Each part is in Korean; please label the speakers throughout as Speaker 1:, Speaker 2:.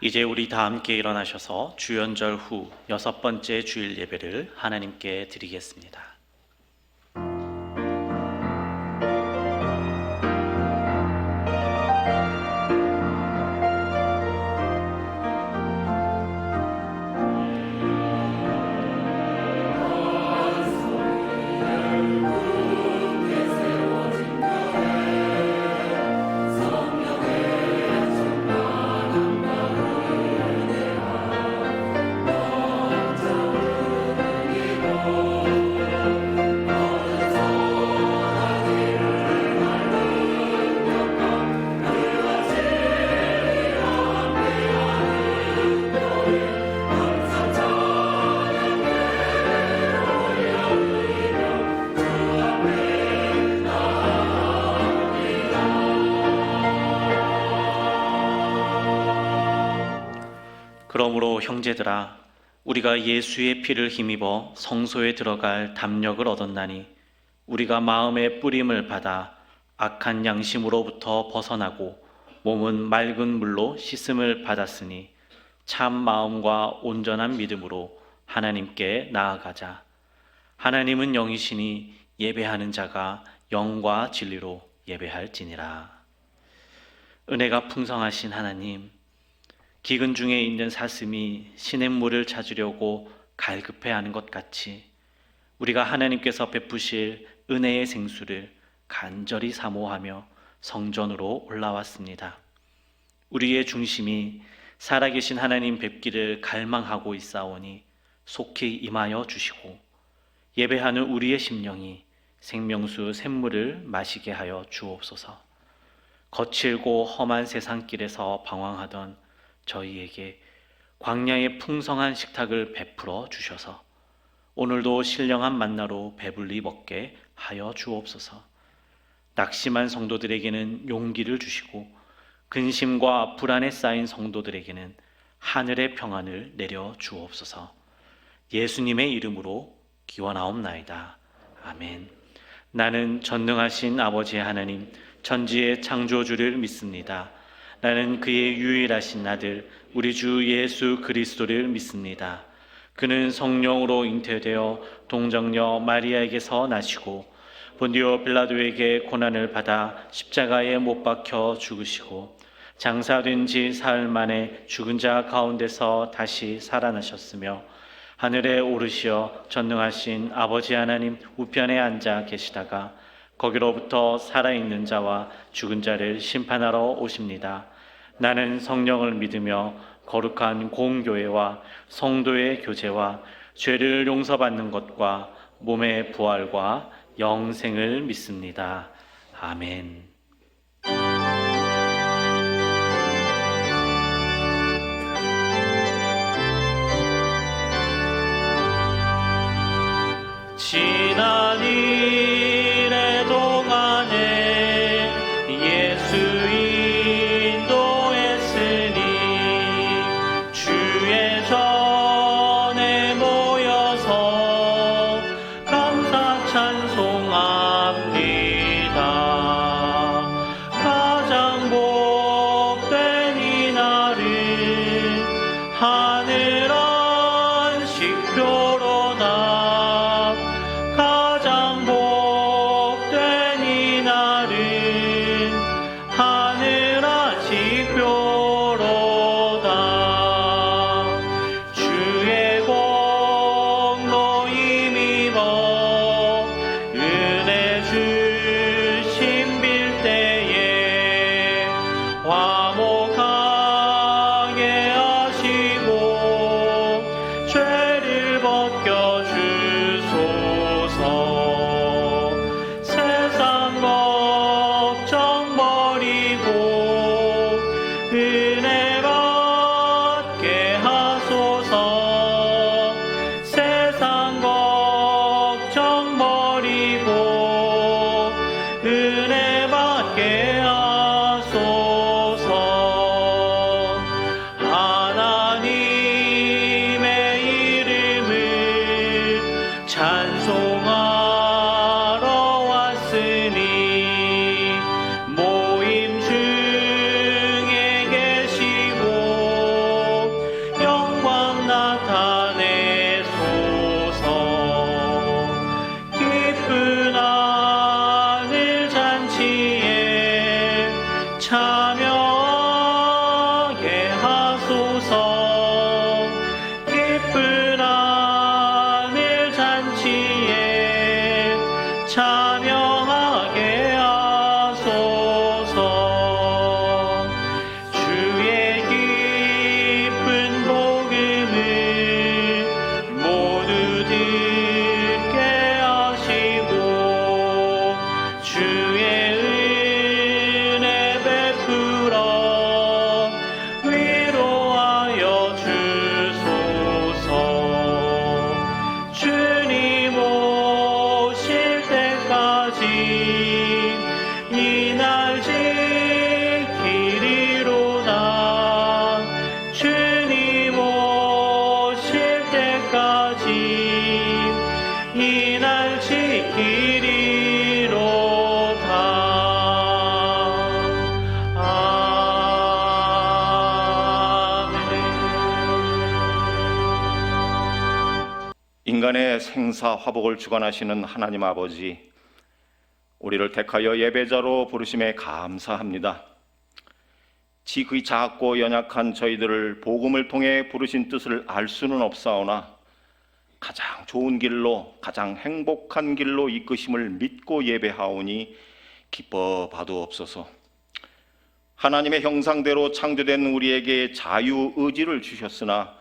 Speaker 1: 이제 우리 다 함께 일어나셔서 주연절 후 6번째 주일 예배를 하나님께 드리겠습니다. 그러므로 형제들아, 우리가 예수의 피를 힘입어 성소에 들어갈 담력을 얻었나니 우리가 마음의 뿌림을 받아 악한 양심으로부터 벗어나고 몸은 맑은 물로 씻음을 받았으니 참 마음과 온전한 믿음으로 하나님께 나아가자. 하나님은 영이시니 예배하는 자가 영과 진리로 예배할지니라. 은혜가 풍성하신 하나님, 기근 중에 있는 사슴이 시냇물을 찾으려고 갈급해하는 것 같이 우리가 하나님께서 베푸실 은혜의 생수를 간절히 사모하며 성전으로 올라왔습니다. 우리의 중심이 살아계신 하나님 뵙기를 갈망하고 있사오니 속히 임하여 주시고 예배하는 우리의 심령이 생명수 샘물을 마시게 하여 주옵소서. 거칠고 험한 세상길에서 방황하던 저희에게 광야의 풍성한 식탁을 베풀어 주셔서 오늘도 신령한 만나로 배불리 먹게 하여 주옵소서. 낙심한 성도들에게는 용기를 주시고 근심과 불안에 쌓인 성도들에게는 하늘의 평안을 내려 주옵소서. 예수님의 이름으로 기원하옵나이다. 아멘. 나는 전능하신 아버지 하나님, 천지의 창조주를 믿습니다. 나는 그의 유일하신 아들 우리 주 예수 그리스도를 믿습니다. 그는 성령으로 잉태되어 동정녀 마리아에게서 나시고 본디오 빌라도에게 고난을 받아 십자가에 못 박혀 죽으시고 장사된 지 사흘 만에 죽은 자 가운데서 다시 살아나셨으며 하늘에 오르시어 전능하신 아버지 하나님 우편에 앉아 계시다가 거기로부터 살아있는 자와 죽은 자를 심판하러 오십니다. 나는 성령을 믿으며 거룩한 공교회와 성도의 교제와 죄를 용서받는 것과 몸의 부활과 영생을 믿습니다. 아멘. 지난 일의 동안에 예수 인도했으니 주의 전에 모여서 감사 찬송합니다. 주옵소서. 기쁜 하늘 잔치에 참여하게 하소서. 주의 기쁜 복음을 모두 듣게 하시고 주의 은혜 베풀어 위로하여 주소서. 주님 오실 때까지 이 날 지키리로다. 주님 오실 때까지 이 날 지키리로다. 아멘.
Speaker 2: 인간의 생사 화복을 주관하시는 하나님 아버지, 우리를 택하여 예배자로 부르심에 감사합니다. 지극히 작고 연약한 저희들을 복음을 통해 부르신 뜻을 알 수는 없사오나 가장 좋은 길로, 가장 행복한 길로 이끄심을 믿고 예배하오니 기뻐 봐두옵소서. 하나님의 형상대로 창조된 우리에게 자유의지를 주셨으나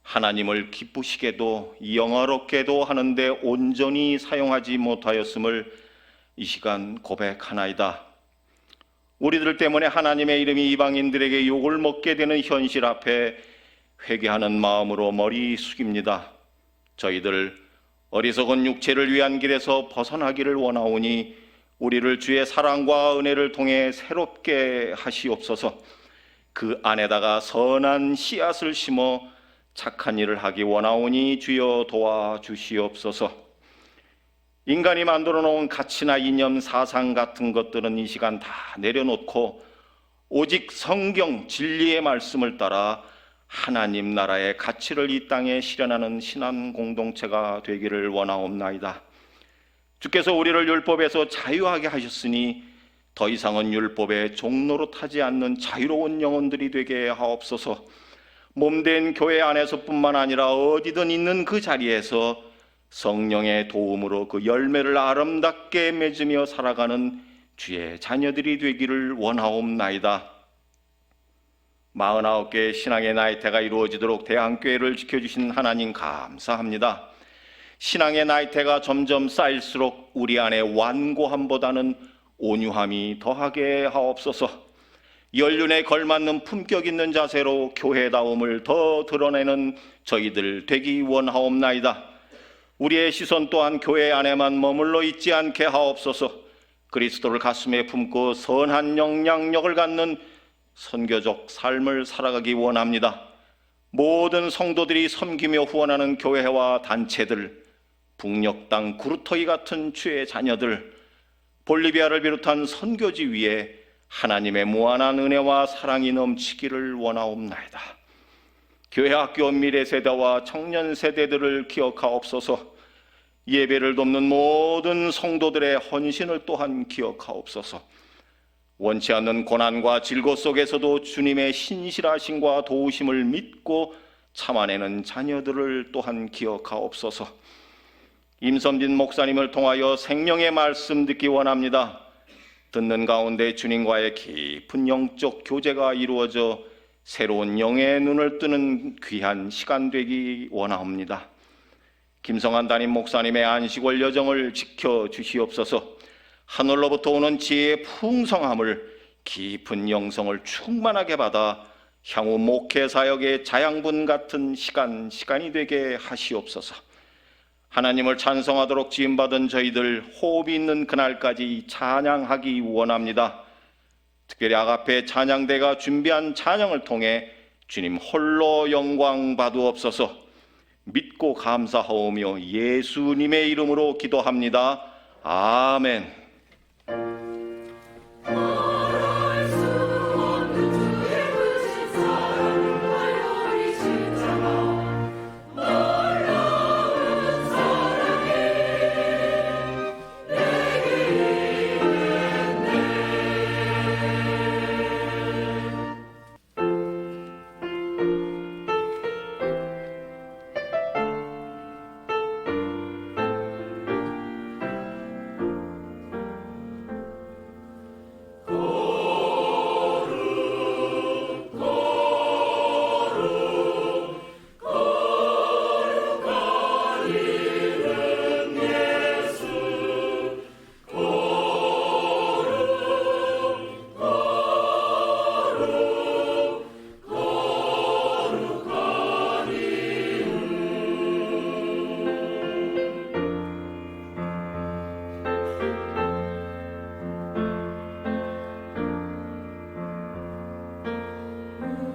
Speaker 2: 하나님을 기쁘시게도 영화롭게도 하는데 온전히 사용하지 못하였음을 이 시간 고백하나이다. 우리들 때문에 하나님의 이름이 이방인들에게 욕을 먹게 되는 현실 앞에 회개하는 마음으로 머리 숙입니다. 저희들 어리석은 육체를 위한 길에서 벗어나기를 원하오니 우리를 주의 사랑과 은혜를 통해 새롭게 하시옵소서. 그 안에다가 선한 씨앗을 심어 착한 일을 하기 원하오니 주여 도와주시옵소서. 인간이 만들어 놓은 가치나 이념, 사상 같은 것들은 이 시간 다 내려놓고 오직 성경 진리의 말씀을 따라 하나님 나라의 가치를 이 땅에 실현하는 신앙 공동체가 되기를 원하옵나이다. 주께서 우리를 율법에서 자유하게 하셨으니 더 이상은 율법의 종로로 타지 않는 자유로운 영혼들이 되게 하옵소서. 몸된 교회 안에서뿐만 아니라 어디든 있는 그 자리에서 성령의 도움으로 그 열매를 아름답게 맺으며 살아가는 주의 자녀들이 되기를 원하옵나이다. 49개의 신앙의 나이테가 이루어지도록 대한교회를 지켜주신 하나님 감사합니다. 신앙의 나이테가 점점 쌓일수록 우리 안에 완고함보다는 온유함이 더하게 하옵소서. 연륜에 걸맞는 품격 있는 자세로 교회다움을 더 드러내는 저희들 되기 원하옵나이다. 우리의 시선 또한 교회 안에만 머물러 있지 않게 하옵소서. 그리스도를 가슴에 품고 선한 영향력을 갖는 선교적 삶을 살아가기 원합니다. 모든 성도들이 섬기며 후원하는 교회와 단체들, 북녘 땅 구루터기 같은 주의 자녀들, 볼리비아를 비롯한 선교지 위에 하나님의 무한한 은혜와 사랑이 넘치기를 원하옵나이다. 교회 학교 미래 세대와 청년 세대들을 기억하옵소서. 예배를 돕는 모든 성도들의 헌신을 또한 기억하옵소서. 원치 않는 고난과 질고 속에서도 주님의 신실하심과 도우심을 믿고 참아내는 자녀들을 또한 기억하옵소서. 임선진 목사님을 통하여 생명의 말씀 듣기 원합니다. 듣는 가운데 주님과의 깊은 영적 교제가 이루어져 새로운 영의 눈을 뜨는 귀한 시간 되기 원합니다. 김성한 담임 목사님의 안식월 여정을 지켜주시옵소서. 하늘로부터 오는 지혜의 풍성함을 깊은 영성을 충만하게 받아 향후 목회 사역의 자양분 같은 시간이 되게 하시옵소서. 하나님을 찬송하도록 지음받은 저희들 호흡이 있는 그날까지 찬양하기 원합니다. 특별히 아가페 찬양대가 준비한 찬양을 통해 주님 홀로 영광 받으옵소서. 믿고 감사하오며 예수님의 이름으로 기도합니다. 아멘.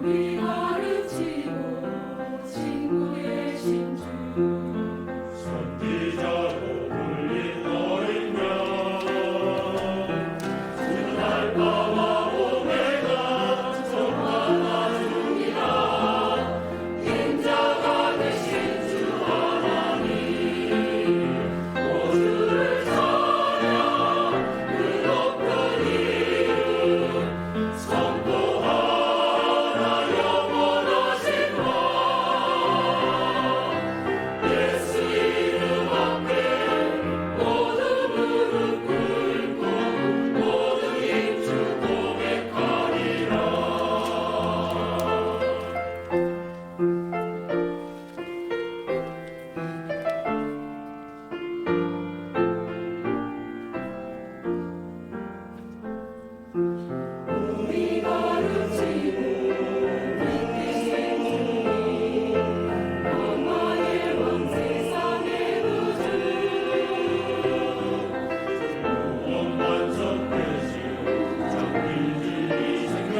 Speaker 3: 우리 가르치고 친구 되신 주
Speaker 4: 선지자로 불린 너인 양 알파와 오메가 정하나 중이라 인자가 되신 주 하나님 모두를 찬양 그 높은 이름 선포하라 영원하신 왕 예수 이름 앞에 모든 무릎 꿇고 모든 입주 고백하리라.
Speaker 3: 우리 가르치고 믿기신 주님 영광의 왕 세상의 구주
Speaker 4: 원만성 되시오 장필주이시며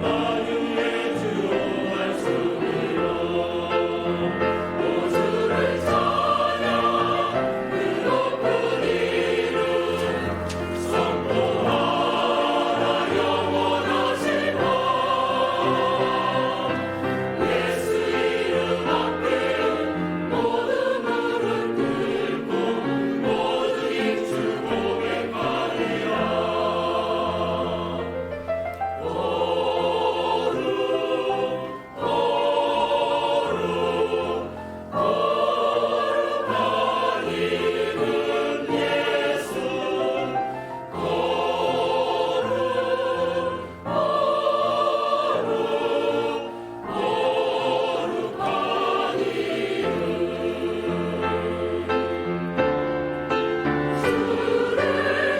Speaker 4: 만유의 주로 말씀이라
Speaker 3: 모두를 찬양 그 높은 이름
Speaker 4: 선포하라 영원하신 왕
Speaker 3: 예수 이름 앞에 모든 무릎 꿇고 모든 입주 고백하리라. 거룩한 이름 예수 거룩한 주를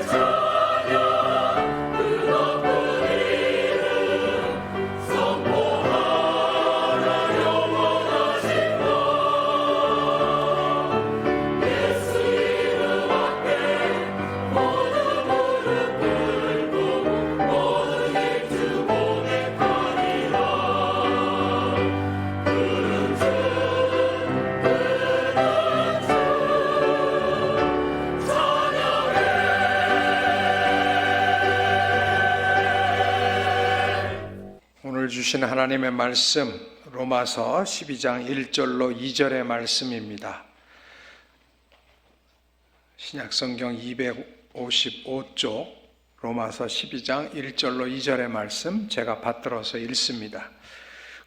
Speaker 3: 찬양 그 높은 이름 선포하라 영원하신 왕 예수 이름 앞에 모든 무릎 꿇고 모든 입주 고백하리라. 그는 주 찬양해.
Speaker 5: 오늘 주신 하나님의 말씀 로마서 12장 1절로 2절의 말씀입니다. 신약성경 255쪽 로마서 12장 1절로 2절의 말씀 제가 받들어서 읽습니다.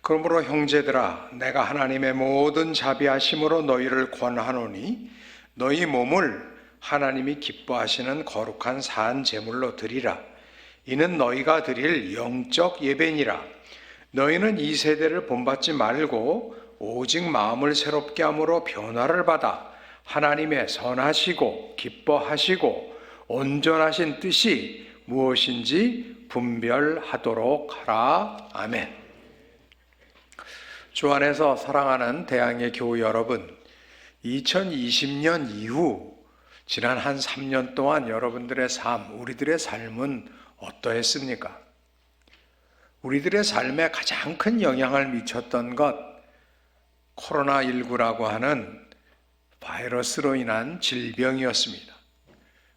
Speaker 5: 그러므로 형제들아 내가 하나님의 모든 자비하심으로 너희를 권하노니 너희 몸을 하나님이 기뻐하시는 거룩한 산 제물로 드리라. 이는 너희가 드릴 영적 예배니라. 너희는 이 세대를 본받지 말고 오직 마음을 새롭게 함으로 변화를 받아 하나님의 선하시고 기뻐하시고 온전하신 뜻이 무엇인지 분별하도록 하라. 아멘. 주 안에서 사랑하는 대항의 교우 여러분, 2020년 이후 지난 한 3년 동안 여러분들의 삶, 우리들의 삶은 어떠했습니까? 우리들의 삶에 가장 큰 영향을 미쳤던 것, 코로나19라고 하는 바이러스로 인한 질병이었습니다.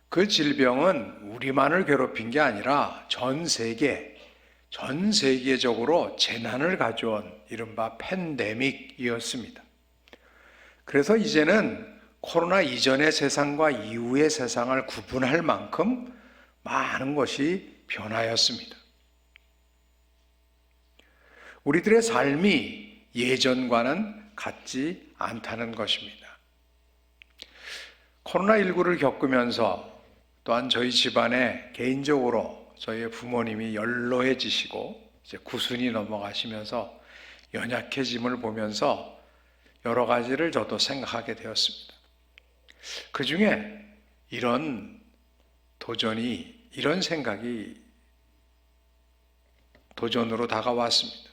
Speaker 5: 그 질병은 우리만을 괴롭힌 게 아니라 전 세계적으로 재난을 가져온 이른바 팬데믹이었습니다. 그래서 이제는 코로나 이전의 세상과 이후의 세상을 구분할 만큼 많은 것이 변하였습니다. 우리들의 삶이 예전과는 같지 않다는 것입니다. 코로나19를 겪으면서 또한 저희 집안에 개인적으로 저희의 부모님이 연로해지시고 이제 90이 넘어가시면서 연약해짐을 보면서 여러 가지를 저도 생각하게 되었습니다. 그 중에 이런 도전이, 이런 생각이 도전으로 다가왔습니다.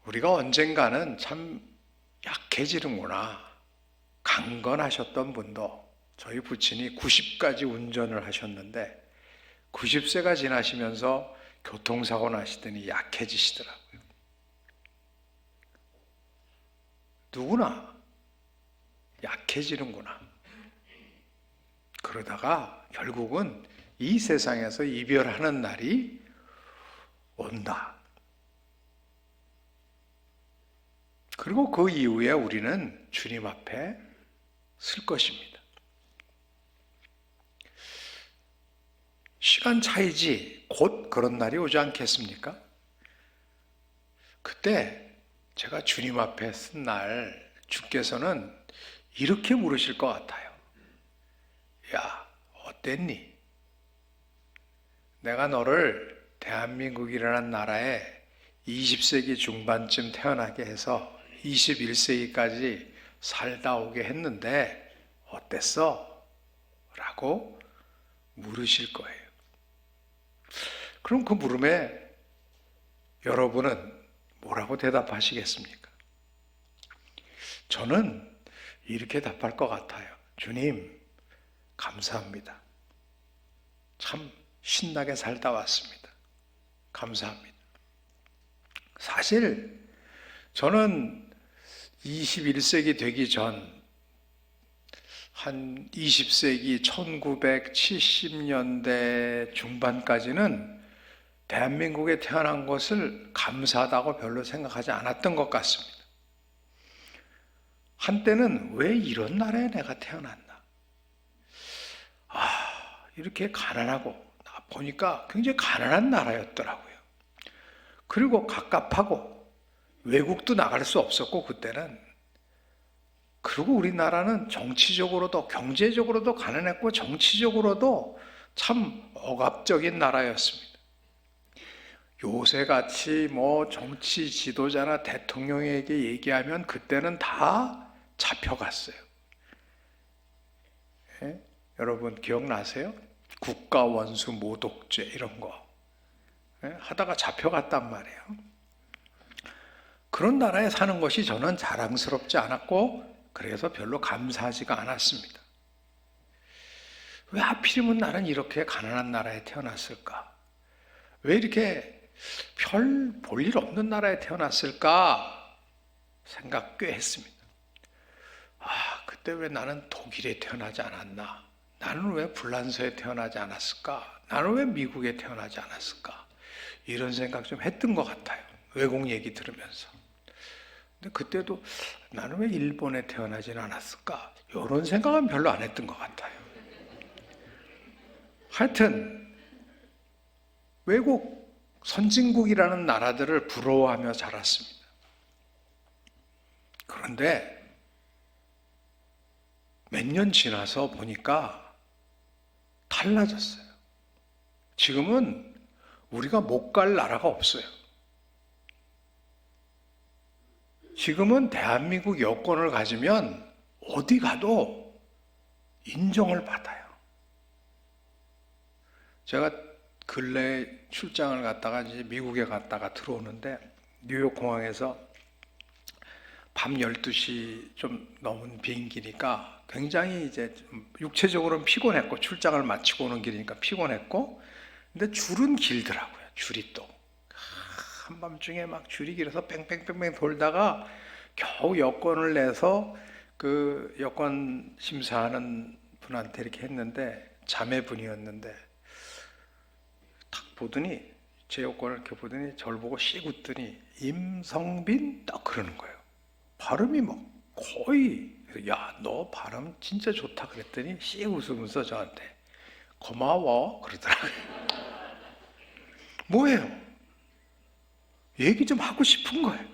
Speaker 5: 우리가 언젠가는 참 약해지는구나. 강건하셨던 분도, 저희 부친이 90까지 운전을 하셨는데 90세가 지나시면서 교통사고 나시더니 약해지시더라고요. 누구나 약해지는구나. 그러다가 결국은 이 세상에서 이별하는 날이 온다. 그리고 그 이후에 우리는 주님 앞에 설 것입니다. 시간 차이지 곧 그런 날이 오지 않겠습니까? 그때 제가 주님 앞에 쓴 날 주께서는 이렇게 물으실 것 같아요. 야, 어땠니? 내가 너를 대한민국이라는 나라에 20세기 중반쯤 태어나게 해서 21세기까지 살다 오게 했는데 어땠어? 라고 물으실 거예요. 그럼 그 물음에 여러분은 뭐라고 대답하시겠습니까? 저는 이렇게 답할 것 같아요. 주님, 감사합니다. 참 신나게 살다 왔습니다. 감사합니다. 사실 저는 21세기 되기 전 한 20세기 1970년대 중반까지는 대한민국에 태어난 것을 감사하다고 별로 생각하지 않았던 것 같습니다. 한때는 왜 이런 나라에 내가 태어났나? 이렇게 가난하고, 보니까 굉장히 가난한 나라였더라고요. 그리고 갑갑하고 외국도 나갈 수 없었고 그때는. 그리고 우리나라는 정치적으로도 경제적으로도 가난했고 정치적으로도 참 억압적인 나라였습니다. 요새같이 뭐 정치 지도자나 대통령에게 얘기하면 그때는 다 잡혀갔어요. 예? 여러분 기억나세요? 국가원수 모독죄 이런 거 하다가 잡혀갔단 말이에요. 그런 나라에 사는 것이 저는 자랑스럽지 않았고 그래서 별로 감사하지가 않았습니다. 왜 하필이면 나는 이렇게 가난한 나라에 태어났을까? 왜 이렇게 별 볼 일 없는 나라에 태어났을까? 생각 꽤 했습니다. 그때 왜 나는 독일에 태어나지 않았나? 나는 왜 불란서에 태어나지 않았을까? 나는 왜 미국에 태어나지 않았을까? 이런 생각 좀 했던 것 같아요. 외국 얘기 들으면서. 근데 그때도 나는 왜 일본에 태어나지는 않았을까? 이런 생각은 별로 안 했던 것 같아요. 하여튼 외국 선진국이라는 나라들을 부러워하며 자랐습니다. 그런데 몇 년 지나서 보니까 달라졌어요. 지금은 우리가 못 갈 나라가 없어요. 지금은 대한민국 여권을 가지면 어디 가도 인정을 받아요. 제가 근래 출장을 갔다가 이제 미국에 갔다가 들어오는데 뉴욕 공항에서 밤 12시 좀 넘은 비행기니까 굉장히 이제 육체적으로는 피곤했고 출장을 마치고 오는 길이니까 피곤했고 근데 줄은 길더라고요. 줄이 또 한밤중에 막 줄이 길어서 뺑뺑뺑뺑 돌다가 겨우 여권을 내서 그 여권 심사하는 분한테 이렇게 했는데 자매분이었는데 딱 보더니 제 여권을 이렇게 보더니 저를 보고 씩 웃더니 임성빈 딱 그러는 거예요. 발음이 막 거의 야, 너 발음 진짜 좋다 그랬더니 씩 웃으면서 저한테 고마워 그러더라고요. 뭐예요? 얘기 좀 하고 싶은 거예요.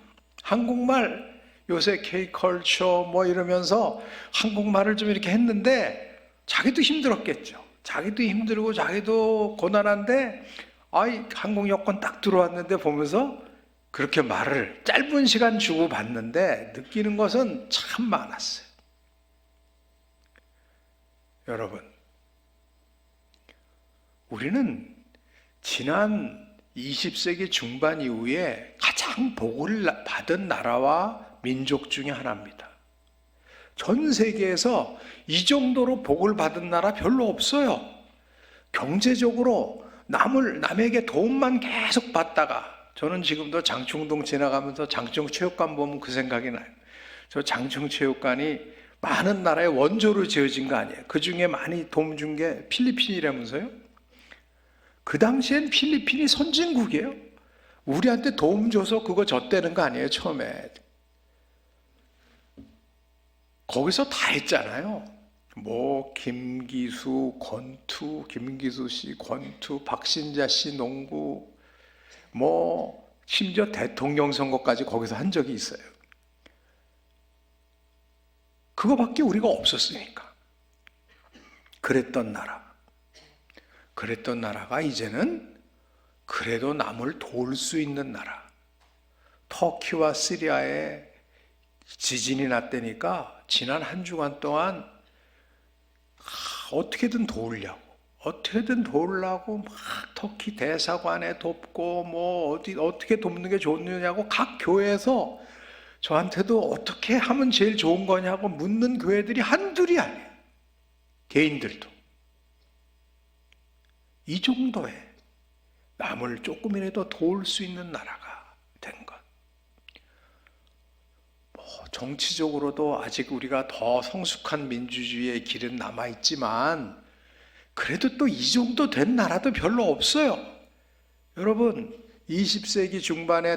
Speaker 5: 한국말 요새 K컬처 뭐 이러면서 한국말을 좀 이렇게 했는데 자기도 힘들었겠죠. 자기도 힘들고 자기도 고난한데 한국 여권 딱 들어왔는데 보면서 그렇게 말을 짧은 시간 주고 받는데 느끼는 것은 참 많았어요. 여러분, 우리는 지난 20세기 중반 이후에 가장 복을 받은 나라와 민족 중에 하나입니다. 전 세계에서 이 정도로 복을 받은 나라 별로 없어요. 경제적으로 남에게 도움만 계속 받다가, 저는 지금도 장충동 지나가면서 장충체육관 보면 그 생각이 나요. 저 장충체육관이 많은 나라의 원조로 지어진 거 아니에요. 그 중에 많이 도움 준 게 필리핀이라면서요. 그 당시엔 필리핀이 선진국이에요. 우리한테 도움 줘서 그거 줬다는 거 아니에요, 처음에. 거기서 다 했잖아요. 뭐 김기수, 권투, 김기수 씨, 권투, 박신자 씨 농구, 뭐 심지어 대통령 선거까지 거기서 한 적이 있어요. 그거밖에 우리가 없었으니까. 그랬던 나라가 이제는 그래도 남을 도울 수 있는 나라. 터키와 시리아에 지진이 났다니까 지난 한 주간 동안 어떻게든 도우려고 막 터키 대사관에 돕고 뭐 어떻게 돕는 게 좋느냐고 각 교회에서 저한테도 어떻게 하면 제일 좋은 거냐고 묻는 교회들이 한둘이 아니에요. 개인들도. 이 정도의 남을 조금이라도 도울 수 있는 나라가 된 것. 정치적으로도 아직 우리가 더 성숙한 민주주의의 길은 남아있지만 그래도 또 이 정도 된 나라도 별로 없어요. 여러분, 20세기 중반에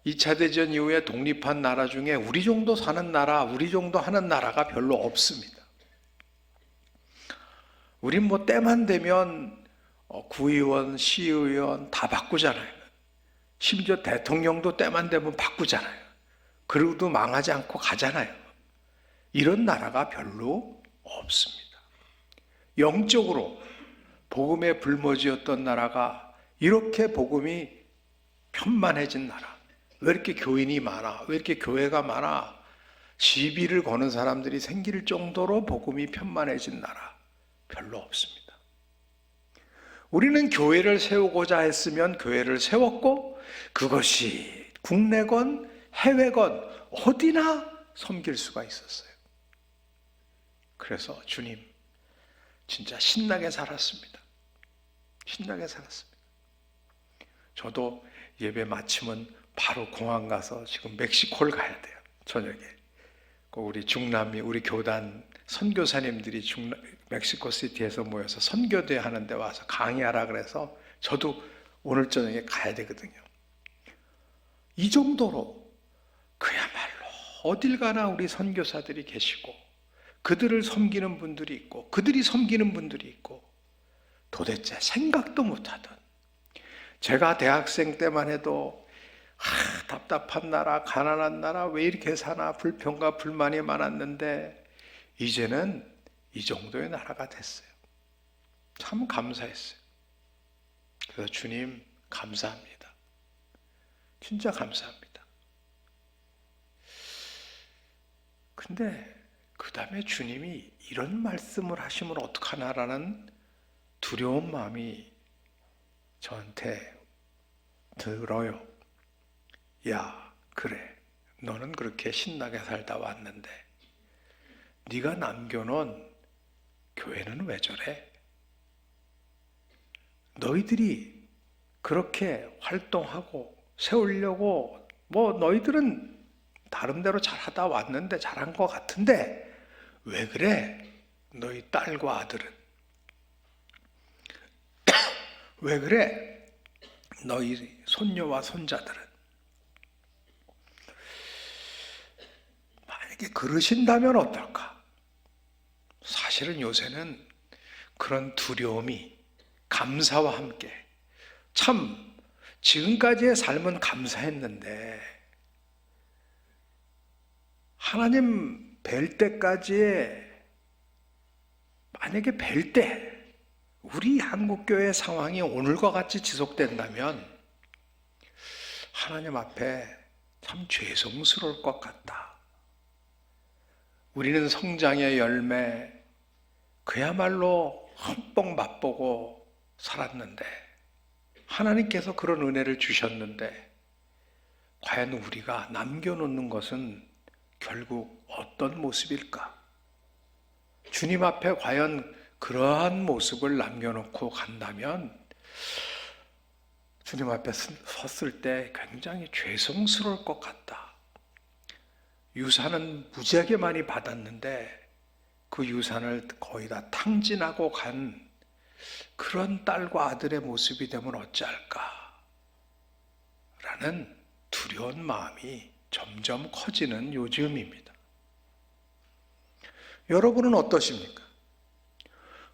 Speaker 5: 2차 대전 이후에 독립한 나라 중에 우리 정도 사는 나라, 우리 정도 하는 나라가 별로 없습니다. 우린 뭐 때만 되면 구의원, 시의원 다 바꾸잖아요. 심지어 대통령도 때만 되면 바꾸잖아요. 그리고도 망하지 않고 가잖아요. 이런 나라가 별로 없습니다. 영적으로 복음의 불모지였던 나라가 이렇게 복음이 편만해진 나라. 왜 이렇게 교인이 많아? 왜 이렇게 교회가 많아? 시비를 거는 사람들이 생길 정도로 복음이 편만해진 나라 별로 없습니다. 우리는 교회를 세우고자 했으면 교회를 세웠고 그것이 국내건 해외건 어디나 섬길 수가 있었어요. 그래서 주님 진짜 신나게 살았습니다. 신나게 살았습니다. 저도 예배 마치면 바로 공항 가서 지금 멕시코를 가야 돼요. 저녁에. 우리 중남미, 우리 교단 선교사님들이 멕시코 시티에서 모여서 선교대 하는데 와서 강의하라 그래서 저도 오늘 저녁에 가야 되거든요. 이 정도로 그야말로 어딜 가나 우리 선교사들이 계시고 그들을 섬기는 분들이 있고 그들이 섬기는 분들이 있고 도대체 생각도 못하던, 제가 대학생 때만 해도 답답한 나라, 가난한 나라, 왜 이렇게 사나 불평과 불만이 많았는데 이제는 이 정도의 나라가 됐어요. 참 감사했어요. 그래서 주님 감사합니다. 진짜 감사합니다. 근데 그 다음에 주님이 이런 말씀을 하시면 어떡하나라는 두려운 마음이 저한테 들어요. 야, 그래. 너는 그렇게 신나게 살다 왔는데 네가 남겨놓은 교회는 왜 저래? 너희들이 그렇게 활동하고 세우려고 뭐 너희들은 다른대로 잘하다 왔는데 잘한 것 같은데 왜 그래? 너희 딸과 아들은 왜 그래? 너희 손녀와 손자들은 만약에 그러신다면 어떨까? 사실은 요새는 그런 두려움이 감사와 함께 참 지금까지의 삶은 감사했는데 하나님 뵐 때까지의, 만약에 뵐 때 우리 한국교회 상황이 오늘과 같이 지속된다면 하나님 앞에 참 죄송스러울 것 같다. 우리는 성장의 열매 그야말로 흠뻑 맛보고 살았는데, 하나님께서 그런 은혜를 주셨는데 과연 우리가 남겨놓는 것은 결국 어떤 모습일까? 주님 앞에 과연 그러한 모습을 남겨놓고 간다면 주님 앞에 섰을 때 굉장히 죄송스러울 것 같다. 유산은 무지하게 많이 받았는데 그 유산을 거의 다 탕진하고 간 그런 딸과 아들의 모습이 되면 어찌할까? 라는 두려운 마음이 점점 커지는 요즘입니다. 여러분은 어떠십니까?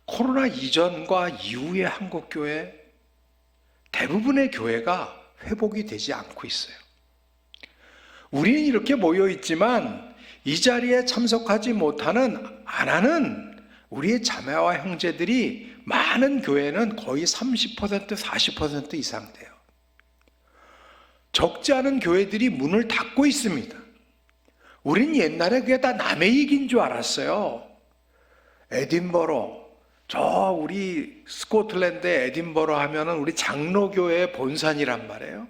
Speaker 5: 코로나 이전과 이후의 한국교회 대부분의 교회가 회복이 되지 않고 있어요. 우리는 이렇게 모여 있지만 이 자리에 참석하지 못하는, 안 하는 우리의 자매와 형제들이 많은 교회는 거의 30%, 40% 이상 돼요. 적지 않은 교회들이 문을 닫고 있습니다. 우린 옛날에 그게 다 남의 얘기인 줄 알았어요. 에딘버러, 저 우리 스코틀랜드 에딘버러 하면은 우리 장로교회의 본산이란 말이에요.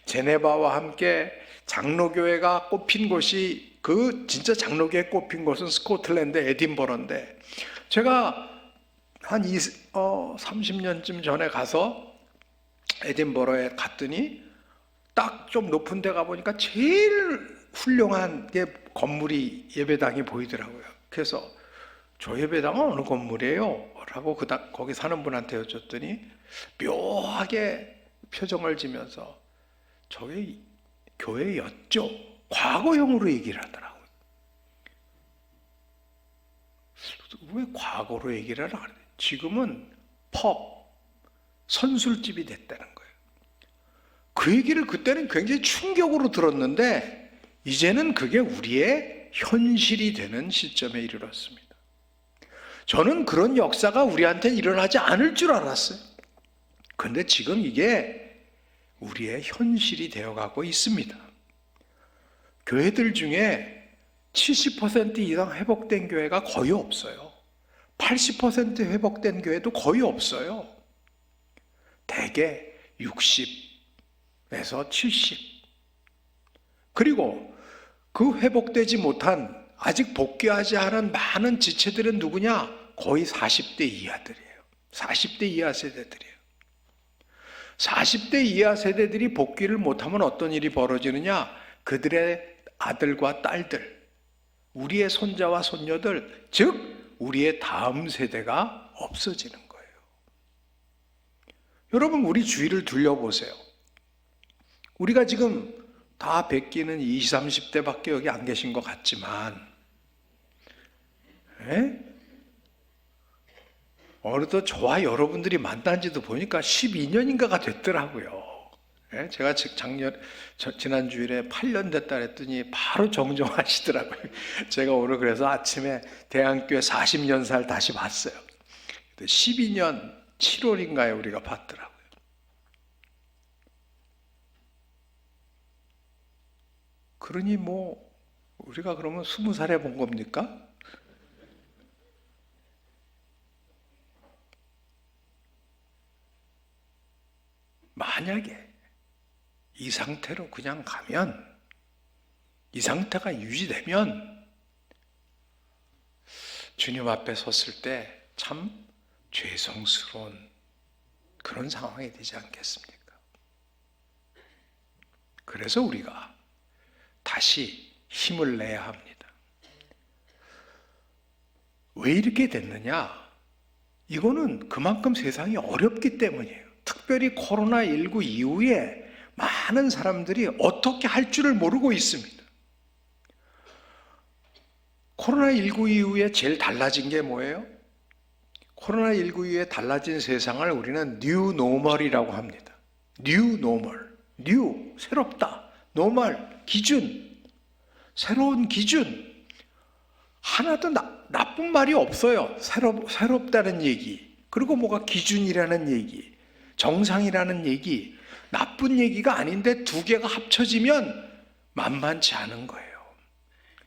Speaker 5: 제네바와 함께 장로교회가 꼽힌 곳이, 그 진짜 장로교회 꼽힌 곳은 스코틀랜드 에딘버러인데, 제가 한 30년쯤 전에 가서 에딘버러에 갔더니 딱 좀 높은 데 가보니까 제일 훌륭한 게 건물이, 예배당이 보이더라고요. 그래서 저 예배당은 어느 건물이에요? 라고 거기 사는 분한테 여쭸더니 묘하게 표정을 지면서 저게 교회였죠? 과거형으로 얘기를 하더라고요. 왜 과거로 얘기를 하나? 지금은 펍, 선술집이 됐다는 거예요. 그 얘기를 그때는 굉장히 충격으로 들었는데 이제는 그게 우리의 현실이 되는 시점에 이르렀습니다. 저는 그런 역사가 우리한테 일어나지 않을 줄 알았어요. 그런데 지금 이게 우리의 현실이 되어가고 있습니다. 교회들 중에 70% 이상 회복된 교회가 거의 없어요. 80% 회복된 교회도 거의 없어요. 대개 60에서 70. 그리고 그 회복되지 못한, 아직 복귀하지 않은 많은 지체들은 누구냐? 거의 40대 이하들이에요. 40대 이하 세대들이에요. 40대 이하 세대들이 복귀를 못하면 어떤 일이 벌어지느냐? 그들의 아들과 딸들, 우리의 손자와 손녀들, 즉 우리의 다음 세대가 없어지는 거예요. 여러분, 우리 주위를 둘러보세요. 우리가 지금 다 뵙기는 20, 30대밖에 여기 안 계신 것 같지만, 어느덧 저와 여러분들이 만난 지도 보니까 12년인가가 됐더라고요. 제가 지난 주일에 8년 됐다 그랬더니 바로 정정하시더라고요. 제가 오늘 그래서 아침에 대한교회 40년 살 다시 봤어요. 12년 7월인가에 우리가 봤더라고요. 그러니 뭐 우리가 그러면 20살에 본 겁니까? 만약에 이 상태로 그냥 가면, 이 상태가 유지되면 주님 앞에 섰을 때 참 죄송스러운 그런 상황이 되지 않겠습니까? 그래서 우리가 다시 힘을 내야 합니다. 왜 이렇게 됐느냐? 이거는 그만큼 세상이 어렵기 때문이에요. 특별히 코로나19 이후에 많은 사람들이 어떻게 할 줄을 모르고 있습니다. 코로나19 이후에 제일 달라진 게 뭐예요? 코로나19 이후에 달라진 세상을 우리는 뉴 노멀이라고 합니다. new normal, new 새롭다, normal 기준, 새로운 기준. 하나도 나쁜 말이 없어요. 새롭다는 얘기, 그리고 뭐가 기준이라는 얘기, 정상이라는 얘기, 나쁜 얘기가 아닌데 두 개가 합쳐지면 만만치 않은 거예요.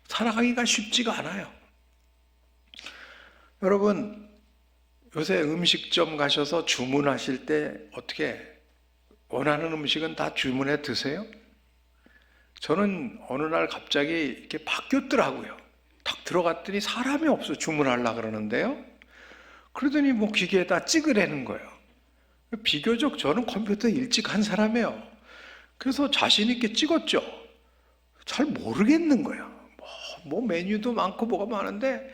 Speaker 5: 살아가기가 쉽지가 않아요. 여러분, 요새 음식점 가셔서 주문하실 때 어떻게 원하는 음식은 다 주문해 드세요? 저는 어느 날 갑자기 이렇게 바뀌었더라고요. 딱 들어갔더니 사람이 없어. 주문하려고 그러는데요. 그러더니 뭐 기계에다 찍으라는 거예요. 비교적 저는 컴퓨터 일찍 한 사람이에요. 그래서 자신 있게 찍었죠. 잘 모르겠는 거예요. 뭐 메뉴도 많고 뭐가 많은데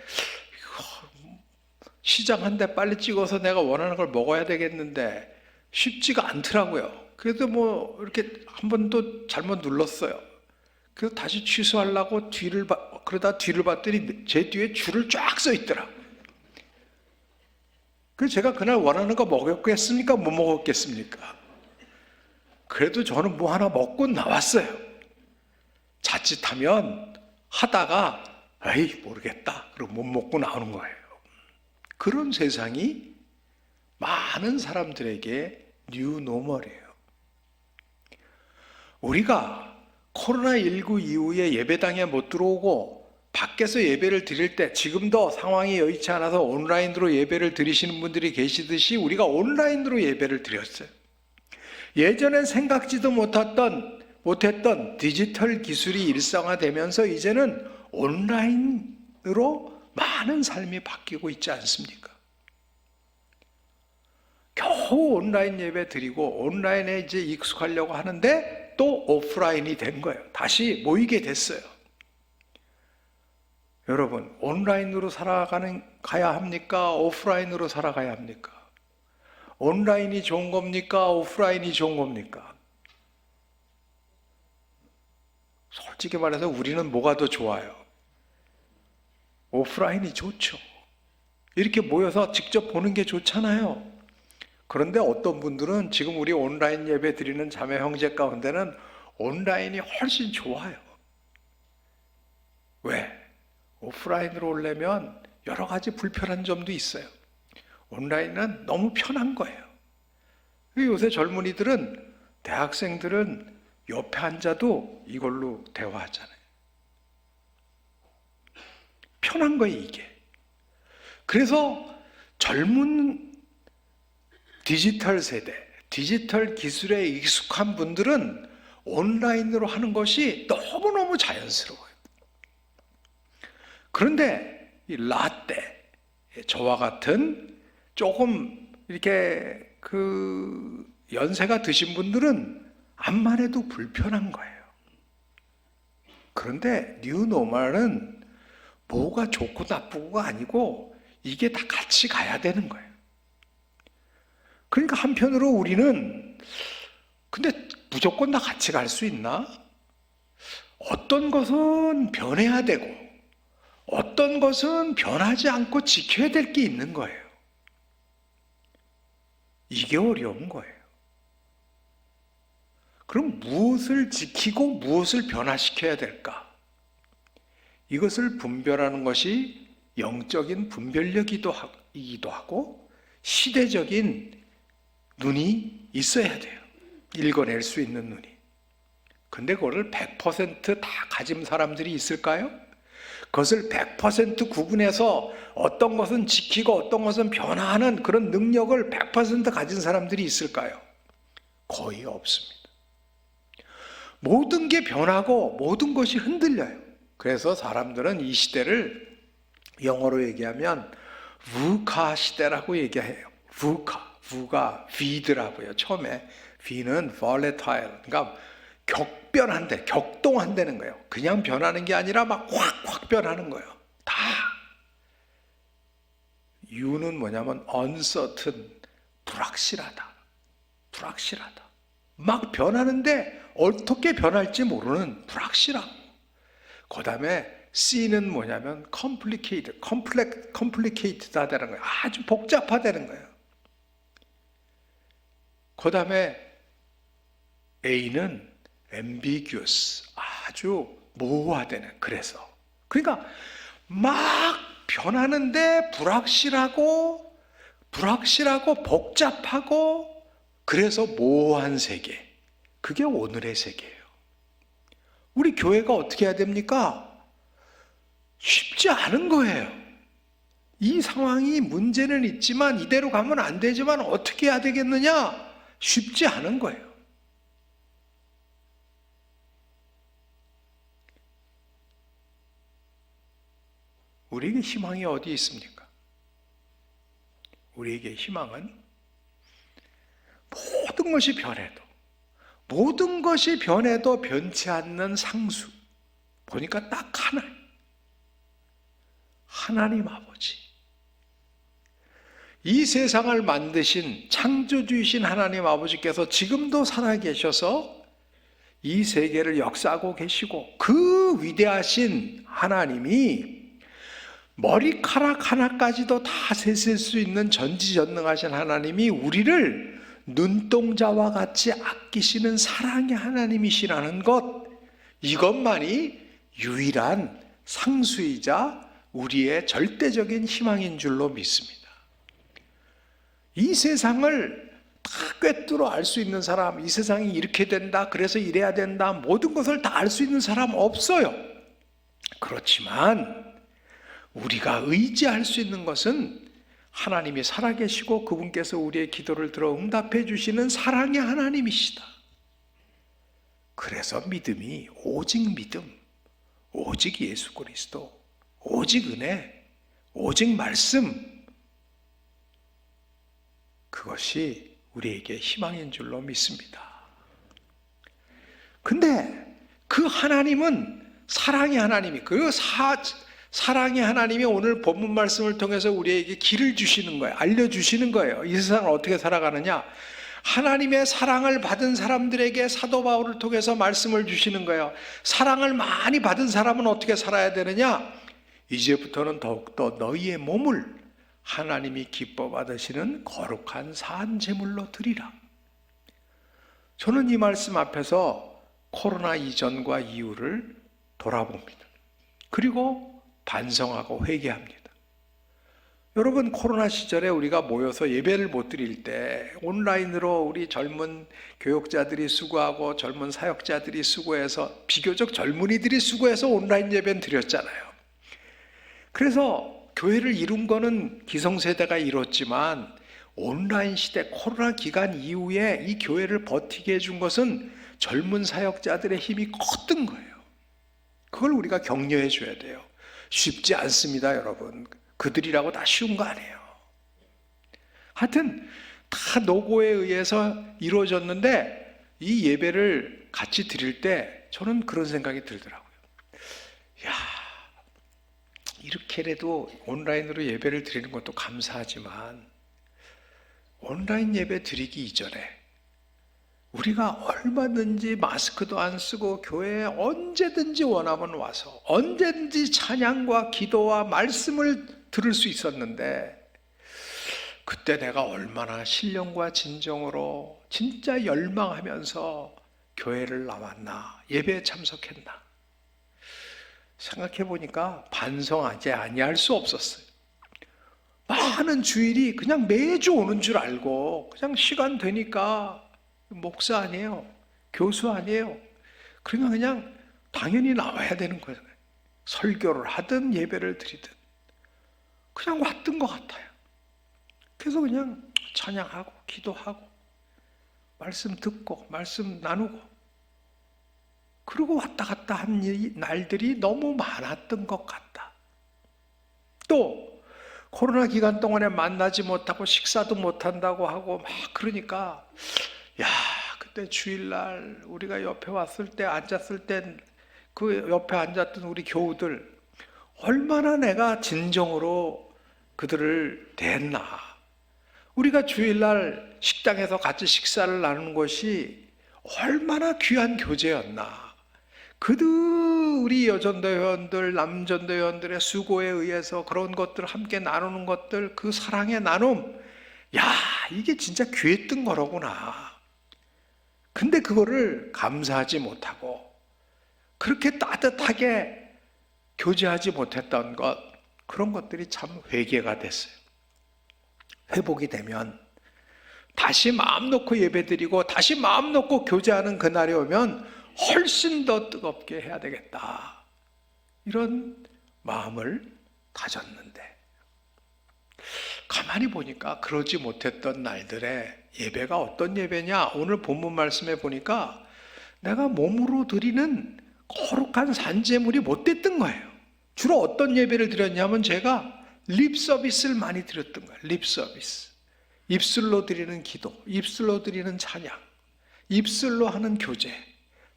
Speaker 5: 시장 한 대 빨리 찍어서 내가 원하는 걸 먹어야 되겠는데 쉽지가 않더라고요. 그래도 뭐 이렇게 한 번 또 잘못 눌렀어요. 그래서 다시 취소하려고 그러다 뒤를 봤더니 제 뒤에 줄을 쫙 서 있더라. 그래서 제가 그날 원하는 거 먹었겠습니까? 못 먹었겠습니까? 그래도 저는 뭐 하나 먹고 나왔어요. 자칫하면 하다가 에이 모르겠다 그리고 못 먹고 나오는 거예요. 그런 세상이 많은 사람들에게 뉴 노멀이에요. 우리가 코로나19 이후에 예배당에 못 들어오고 밖에서 예배를 드릴 때 지금도 상황이 여의치 않아서 온라인으로 예배를 드리시는 분들이 계시듯이 우리가 온라인으로 예배를 드렸어요. 예전엔 생각지도 못했던 디지털 기술이 일상화되면서 이제는 온라인으로 많은 삶이 바뀌고 있지 않습니까? 겨우 온라인 예배 드리고 온라인에 이제 익숙하려고 하는데 또 오프라인이 된 거예요. 다시 모이게 됐어요. 여러분, 온라인으로 가야 합니까? 오프라인으로 살아가야 합니까? 온라인이 좋은 겁니까? 오프라인이 좋은 겁니까? 솔직히 말해서 우리는 뭐가 더 좋아요? 오프라인이 좋죠. 이렇게 모여서 직접 보는 게 좋잖아요. 그런데 어떤 분들은 지금 우리 온라인 예배 드리는 자매 형제 가운데는 온라인이 훨씬 좋아요. 왜? 오프라인으로 오려면 여러 가지 불편한 점도 있어요. 온라인은 너무 편한 거예요. 요새 젊은이들은, 대학생들은 옆에 앉아도 이걸로 대화하잖아요. 편한 거예요, 이게. 그래서 젊은 디지털 세대, 디지털 기술에 익숙한 분들은 온라인으로 하는 것이 너무너무 자연스러워요. 그런데 이 라떼, 저와 같은 조금 이렇게 연세가 드신 분들은 암만 해도 불편한 거예요. 그런데 뉴노멀은 뭐가 좋고 나쁘고가 아니고 이게 다 같이 가야 되는 거예요. 그러니까 한편으로 우리는 근데 무조건 다 같이 갈 수 있나? 어떤 것은 변해야 되고 어떤 것은 변하지 않고 지켜야 될 게 있는 거예요. 이게 어려운 거예요. 그럼 무엇을 지키고 무엇을 변화시켜야 될까? 이것을 분별하는 것이 영적인 분별력이기도 하고 시대적인 눈이 있어야 돼요. 읽어낼 수 있는 눈이. 근데 그거를 100% 다 가진 사람들이 있을까요? 그것을 100% 구분해서 어떤 것은 지키고 어떤 것은 변화하는 그런 능력을 100% 가진 사람들이 있을까요? 거의 없습니다. 모든 게 변하고 모든 것이 흔들려요. 그래서 사람들은 이 시대를 영어로 얘기하면 VUCA 시대라고 얘기해요. VUCA, V더라고요. 처음에 V는 volatile, 그러니까 격동한다는 거예요. 그냥 변하는 게 아니라 막 확 변하는 거예요. 다. U는 뭐냐면 uncertain, 불확실하다. 막 변하는데 어떻게 변할지 모르는 불확실함. 그 다음에 C는 뭐냐면 complicated하다는 거예요. 아주 복잡하다는 거예요. 그 다음에 A는 ambiguous, 아주 모호하다는. 그러니까 막 변하는데 불확실하고 복잡하고, 그래서 모호한 세계. 그게 오늘의 세계예요. 우리 교회가 어떻게 해야 됩니까? 쉽지 않은 거예요. 이 상황이 문제는 있지만, 이대로 가면 안 되지만 어떻게 해야 되겠느냐? 쉽지 않은 거예요. 우리에게 희망이 어디 있습니까? 우리에게 희망은 모든 것이 변해도 변치 않는 상수. 보니까 딱 하나. 하나님 아버지. 이 세상을 만드신 창조주이신 하나님 아버지께서 지금도 살아계셔서 이 세계를 역사하고 계시고, 그 위대하신 하나님이 머리카락 하나까지도 다 세실 수 있는 전지전능하신 하나님이 우리를 눈동자와 같이 아끼시는 사랑의 하나님이시라는 것, 이것만이 유일한 상수이자 우리의 절대적인 희망인 줄로 믿습니다. 이 세상을 다 꿰뚫어 알 수 있는 사람, 이 세상이 이렇게 된다, 그래서 이래야 된다, 모든 것을 다 알 수 있는 사람 없어요. 그렇지만 우리가 의지할 수 있는 것은 하나님이 살아계시고 그분께서 우리의 기도를 들어 응답해 주시는 사랑의 하나님이시다. 그래서 믿음이 오직 믿음, 오직 예수 그리스도, 오직 은혜, 오직 말씀, 그것이 우리에게 희망인 줄로 믿습니다. 근데 그 하나님은 사랑의 하나님이, 사랑의 하나님이 오늘 본문 말씀을 통해서 우리에게 길을 주시는 거예요. 알려주시는 거예요. 이 세상을 어떻게 살아가느냐. 하나님의 사랑을 받은 사람들에게 사도 바울을 통해서 말씀을 주시는 거예요. 사랑을 많이 받은 사람은 어떻게 살아야 되느냐. 이제부터는 더욱더 너희의 몸을 하나님이 기뻐 받으시는 거룩한 산 제물로 드리라. 저는 이 말씀 앞에서 코로나 이전과 이후를 돌아봅니다. 그리고 반성하고 회개합니다. 여러분, 코로나 시절에 우리가 모여서 예배를 못 드릴 때 온라인으로 우리 젊은 교육자들이 수고하고 젊은 사역자들이 수고해서, 비교적 젊은이들이 수고해서 온라인 예배는 드렸잖아요. 그래서 교회를 이룬 거는 기성세대가 이뤘지만 온라인 시대 코로나 기간 이후에 이 교회를 버티게 해준 것은 젊은 사역자들의 힘이 컸던 거예요. 그걸 우리가 격려해 줘야 돼요. 쉽지 않습니다, 여러분. 그들이라고 다 쉬운 거 아니에요. 하여튼 다 노고에 의해서 이루어졌는데, 이 예배를 같이 드릴 때 저는 그런 생각이 들더라고요. 야, 이렇게라도 온라인으로 예배를 드리는 것도 감사하지만 온라인 예배 드리기 이전에 우리가 얼마든지 마스크도 안 쓰고 교회에 언제든지 원하면 와서 언제든지 찬양과 기도와 말씀을 들을 수 있었는데, 그때 내가 얼마나 신령과 진정으로 진짜 열망하면서 교회를 나왔나, 예배에 참석했나 생각해 보니까 반성하지 아니할 수 없었어요. 많은 주일이 그냥 매주 오는 줄 알고 그냥 시간 되니까, 목사 아니에요, 교수 아니에요, 그러니까 그냥 당연히 나와야 되는 거예요. 설교를 하든 예배를 드리든 그냥 왔던 것 같아요. 그래서 그냥 찬양하고 기도하고 말씀 듣고 말씀 나누고 그러고 왔다 갔다 한 날들이 너무 많았던 것 같다. 또 코로나 기간 동안에 만나지 못하고 식사도 못한다고 하고 막 그러니까, 야, 그때 주일날 우리가 옆에 왔을 때, 앉았을 때 그 옆에 앉았던 우리 교우들 얼마나 내가 진정으로 그들을 대했나. 우리가 주일날 식당에서 같이 식사를 나누는 것이 얼마나 귀한 교제였나. 그들 우리 여전도 회원들, 남전도 회원들의 수고에 의해서 그런 것들을 함께 나누는 것들, 그 사랑의 나눔, 야, 이게 진짜 귀했던 거로구나. 근데 그거를 감사하지 못하고 그렇게 따뜻하게 교제하지 못했던 것, 그런 것들이 참 회개가 됐어요. 회복이 되면 다시 마음 놓고 예배드리고 다시 마음 놓고 교제하는 그날이 오면 훨씬 더 뜨겁게 해야 되겠다, 이런 마음을 가졌는데, 가만히 보니까 그러지 못했던 날들의 예배가 어떤 예배냐, 오늘 본문 말씀에 보니까 내가 몸으로 드리는 거룩한 산제물이 못 됐던 거예요. 주로 어떤 예배를 드렸냐면 제가 립 서비스를 많이 드렸던 거예요. 립 서비스. 입술로 드리는 기도, 입술로 드리는 찬양, 입술로 하는 교제,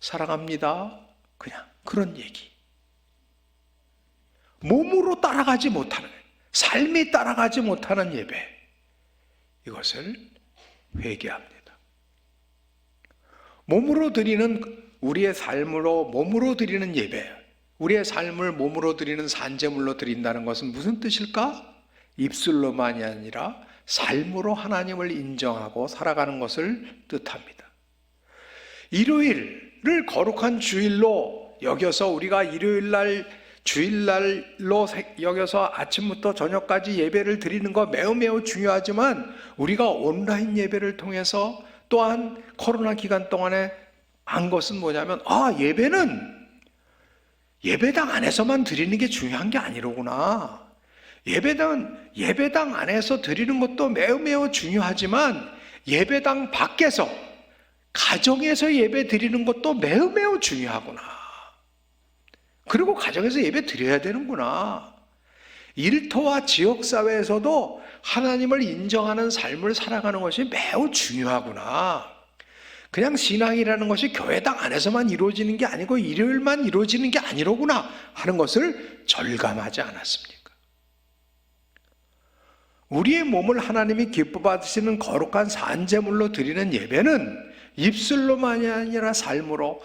Speaker 5: 사랑합니다, 그냥 그런 얘기. 몸으로 따라가지 못하는, 삶이 따라가지 못하는 예배, 이것을 회개합니다. 몸으로 드리는, 우리의 삶으로 몸으로 드리는 예배, 우리의 삶을 몸으로 드리는 산제물로 드린다는 것은 무슨 뜻일까? 입술로만이 아니라 삶으로 하나님을 인정하고 살아가는 것을 뜻합니다. 일요일을 거룩한 주일로 여겨서 우리가 일요일날 주일날로 여겨서 아침부터 저녁까지 예배를 드리는 거 매우 중요하지만, 우리가 온라인 예배를 통해서 또한 코로나 기간 동안에 한 것은 뭐냐면, 예배는 예배당 안에서만 드리는 게 중요한 게 아니로구나. 예배당 안에서 드리는 것도 매우 중요하지만, 예배당 밖에서 가정에서 예배 드리는 것도 매우 중요하구나. 그리고 가정에서 예배 드려야 되는구나. 일터와 지역사회에서도 하나님을 인정하는 삶을 살아가는 것이 매우 중요하구나. 그냥 신앙이라는 것이 교회당 안에서만 이루어지는 게 아니고 일요일만 이루어지는 게 아니로구나 하는 것을 절감하지 않았습니까? 우리의 몸을 하나님이 기뻐 받으시는 거룩한 산제물로 드리는 예배는 입술로만이 아니라 삶으로,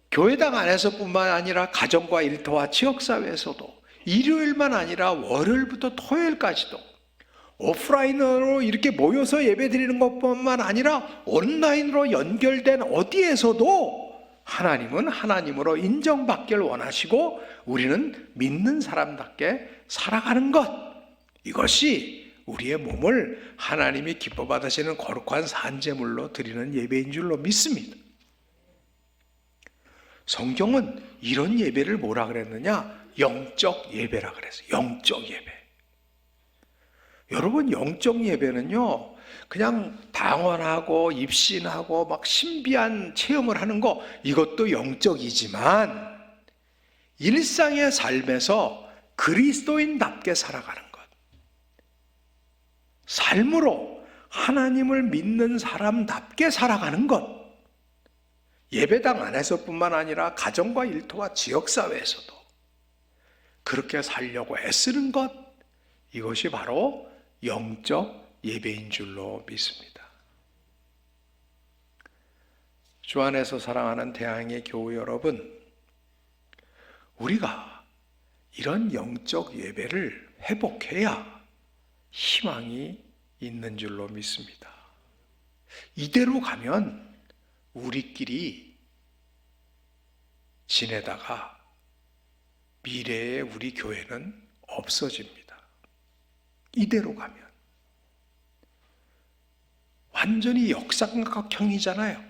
Speaker 5: 교회당 안에서뿐만 아니라 가정과 일터와 지역사회에서도, 일요일만 아니라 월요일부터 토요일까지도 오프라인으로 이렇게 모여서 예배드리는 것뿐만 아니라 온라인으로 연결된 어디에서도 하나님은 하나님으로 인정받기를 원하시고, 우리는 믿는 사람답게 살아가는 것, 이것이 우리의 몸을 하나님이 기뻐 받으시는 거룩한 산제물로 드리는 예배인 줄로 믿습니다. 성경은 이런 예배를 뭐라 그랬느냐? 영적 예배라 그랬어요. 영적 예배. 여러분, 영적 예배는요, 그냥 방언하고 입신하고 막 신비한 체험을 하는 거, 이것도 영적이지만 일상의 삶에서 그리스도인답게 살아가는 것, 삶으로 하나님을 믿는 사람답게 살아가는 것, 예배당 안에서뿐만 아니라 가정과 일터와 지역사회에서도 그렇게 살려고 애쓰는 것, 이것이 바로 영적 예배인 줄로 믿습니다. 주 안에서 사랑하는 대항의 교우 여러분, 우리가 이런 영적 예배를 회복해야 희망이 있는 줄로 믿습니다. 이대로 가면 우리끼리 지내다가 미래의 우리 교회는 없어집니다. 이대로 가면 완전히 역삼각형이잖아요.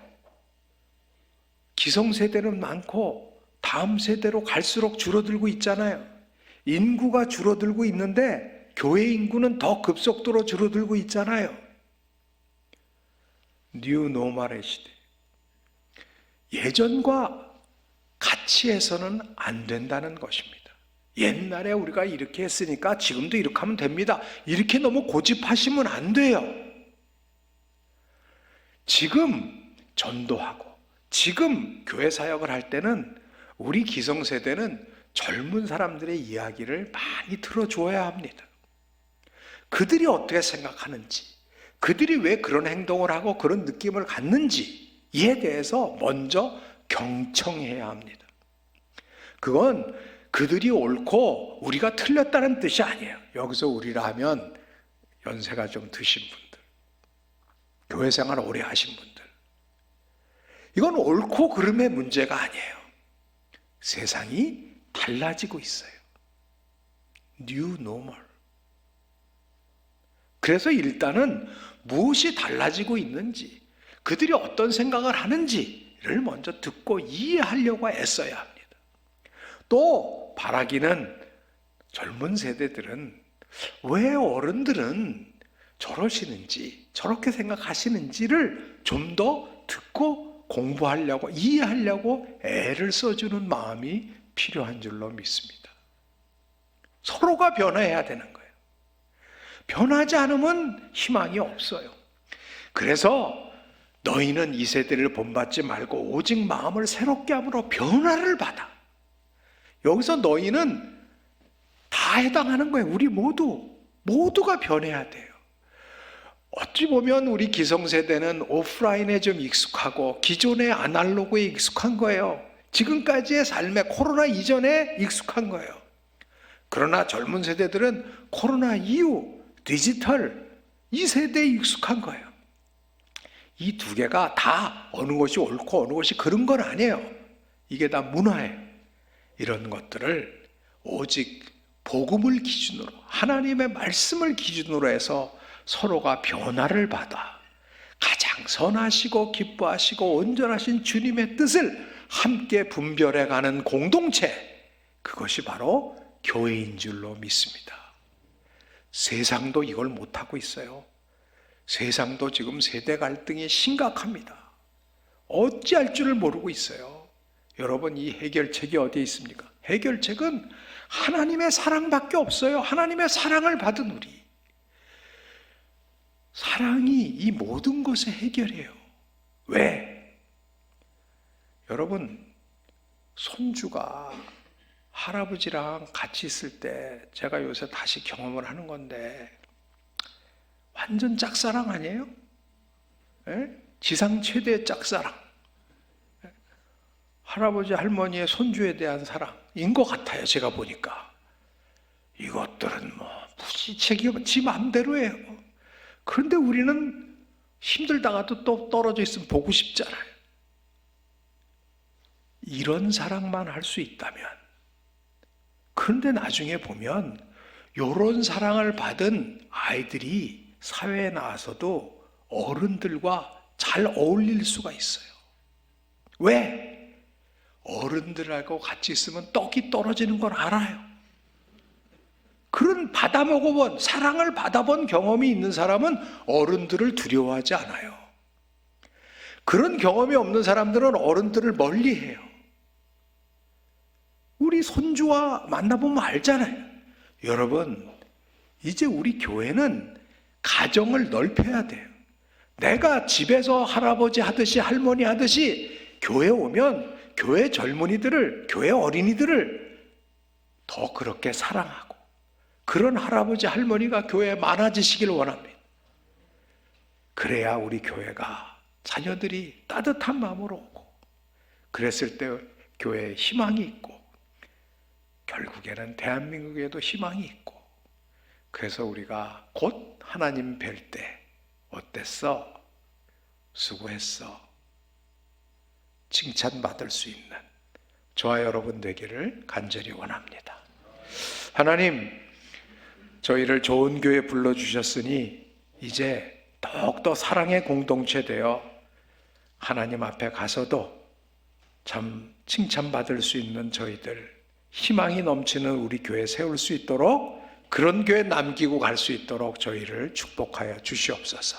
Speaker 5: 기성세대는 많고 다음 세대로 갈수록 줄어들고 있잖아요. 인구가 줄어들고 있는데 교회 인구는 더 급속도로 줄어들고 있잖아요. 뉴 노멀의 시대. 예전과 같이 해서는 안 된다는 것입니다. 옛날에 우리가 이렇게 했으니까 지금도 이렇게 하면 됩니다. 이렇게 너무 고집하시면 안 돼요. 지금 전도하고 지금 교회 사역을 할 때는 우리 기성세대는 젊은 사람들의 이야기를 많이 들어줘야 합니다. 그들이 어떻게 생각하는지, 그들이 왜 그런 행동을 하고 그런 느낌을 갖는지에 대해서 먼저 경청해야 합니다. 그건 그들이 옳고 우리가 틀렸다는 뜻이 아니에요. 여기서 우리라 하면 연세가 좀 드신 분들, 교회 생활 오래 하신 분들, 이건 옳고 그름의 문제가 아니에요. 세상이 달라지고 있어요. New normal. 그래서 일단은 무엇이 달라지고 있는지, 그들이 어떤 생각을 하는지를 먼저 듣고 이해하려고 애써야 합니다. 또 바라기는 젊은 세대들은 왜 어른들은 저러시는지, 저렇게 생각하시는지를 좀 더 듣고 공부하려고, 이해하려고 애를 써주는 마음이 필요한 줄로 믿습니다. 서로가 변화해야 되는 거예요. 변하지 않으면 희망이 없어요. 그래서 너희는 이 세대를 본받지 말고 오직 마음을 새롭게 함으로 변화를 받아. 여기서 너희는 다 해당하는 거예요. 우리 모두가 변해야 돼요. 어찌 보면 우리 기성세대는 오프라인에 좀 익숙하고 기존의 아날로그에 익숙한 거예요. 지금까지의 삶에 코로나 이전에 익숙한 거예요. 그러나 젊은 세대들은 코로나 이후 디지털 이 세대에 익숙한 거예요. 이 두 개가 다 어느 것이 옳고 어느 것이 그런 건 아니에요. 이게 다 문화예요. 이런 것들을 오직 복음을 기준으로, 하나님의 말씀을 기준으로 해서 서로가 변화를 받아 가장 선하시고 기뻐하시고 온전하신 주님의 뜻을 함께 분별해가는 공동체, 그것이 바로 교회인 줄로 믿습니다. 세상도 이걸 못하고 있어요. 세상도 지금 세대 갈등이 심각합니다. 어찌할 줄을 모르고 있어요. 여러분, 이 해결책이 어디에 있습니까? 해결책은 하나님의 사랑밖에 없어요. 하나님의 사랑을 받은 우리. 사랑이 이 모든 것의 해결이에요. 왜? 여러분, 손주가 할아버지랑 같이 있을 때 제가 요새 다시 경험을 하는 건데 완전 짝사랑 아니에요? 에? 지상 최대의 짝사랑. 할아버지 할머니의 손주에 대한 사랑인 것 같아요. 제가 보니까 이것들은 뭐 무지책이 지 마음대로예요. 그런데 우리는 힘들다가도 또 떨어져 있으면 보고 싶잖아요. 이런 사랑만 할 수 있다면, 그런데 나중에 보면 이런 사랑을 받은 아이들이 사회에 나와서도 어른들과 잘 어울릴 수가 있어요. 왜? 어른들하고 같이 있으면 떡이 떨어지는 걸 알아요. 그런 받아 먹어본, 사랑을 받아본 경험이 있는 사람은 어른들을 두려워하지 않아요. 그런 경험이 없는 사람들은 어른들을 멀리해요. 우리 손주와 만나보면 알잖아요. 여러분, 이제 우리 교회는 가정을 넓혀야 돼요. 내가 집에서 할아버지 하듯이 할머니 하듯이 교회 오면 교회 젊은이들을, 교회 어린이들을 더 그렇게 사랑하고 그런 할아버지 할머니가 교회에 많아지시길 원합니다. 그래야 우리 교회가 자녀들이 따뜻한 마음으로 오고, 그랬을 때 교회에 희망이 있고 결국에는 대한민국에도 희망이 있고, 그래서 우리가 곧 하나님 뵐 때 어땠어? 수고했어? 칭찬받을 수 있는 저와 여러분 되기를 간절히 원합니다. 하나님, 저희를 좋은 교회 불러주셨으니 이제 더욱더 사랑의 공동체 되어 하나님 앞에 가서도 참 칭찬받을 수 있는 저희들, 희망이 넘치는 우리 교회 세울 수 있도록, 그런 교회 남기고 갈 수 있도록 저희를 축복하여 주시옵소서.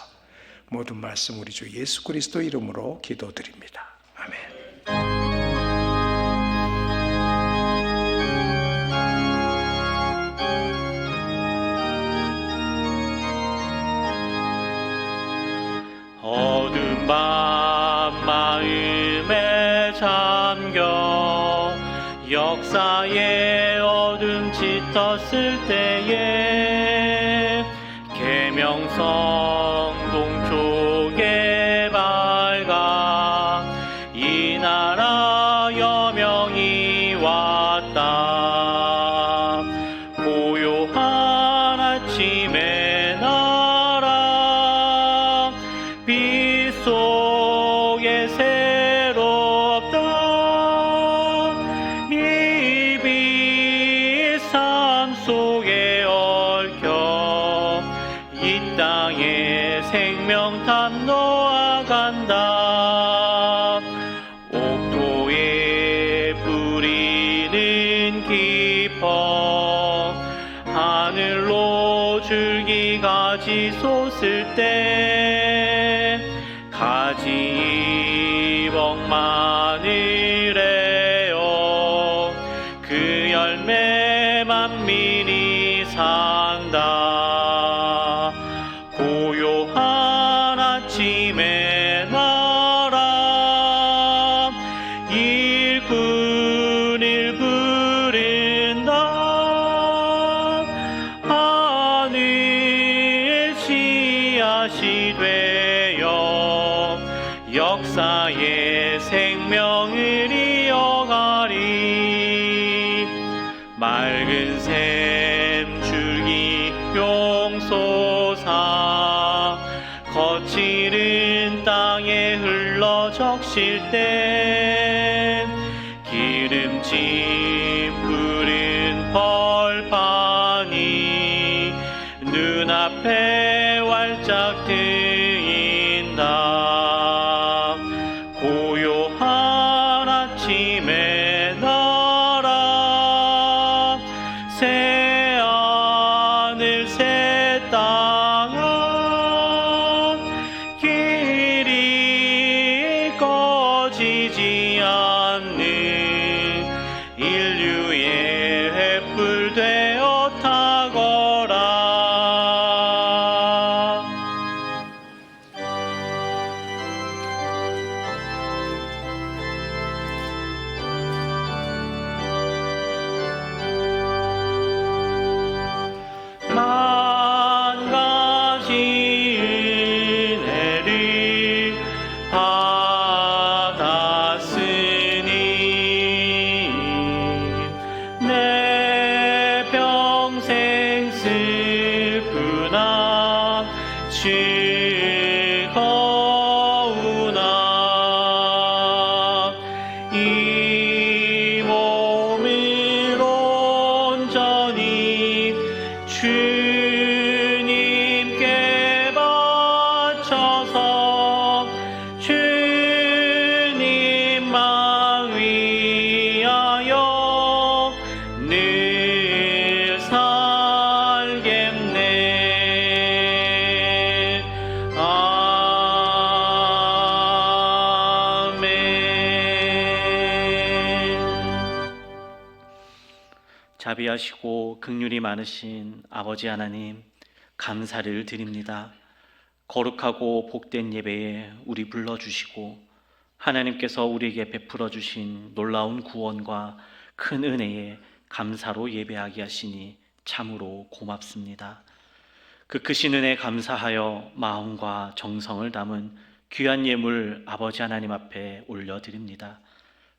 Speaker 5: 모든 말씀 우리 주 예수 그리스도 이름으로 기도드립니다. 아멘.
Speaker 1: 어두운 밤 마음에 잠겨 역사의 어둠 짙었을 때에 계명성 동쪽에 밝아 이 나라 여명이 왔다. 고요한 아침의 나라 빛 속에 새 가지 솟을 때 가지 이복 마늘에요 그 열매 만민이 산다 고요한 아침에 나라 일꾼을 부른다 하늘 씨앗이 되어 역사의 생명을 이어가리 맑은 샘 줄기 용솟아 거칠은 땅에 흘러 적실 때 기름진 푸른 벌판이 눈앞에 활짝 트인다 고요한 아침에 나라 새 하늘 새 땅아 길이 꺼지지 않는 인류의 횃불 되어 타거라 만 가지 은혜를 받았으니 내 평생 슬프나 즐거우나 이 몸을 온전히 주님께 바쳐서 주님만 위하여 늘 살겠네 아멘. 자비하시고 긍휼이 많으신 아버지 하나님 감사를 드립니다. 거룩하고 복된 예배에 우리 불러주시고 하나님께서 우리에게 베풀어 주신 놀라운 구원과 큰 은혜에 감사로 예배하게 하시니 참으로 고맙습니다. 그 크신 은혜 감사하여 마음과 정성을 담은 귀한 예물 아버지 하나님 앞에 올려드립니다.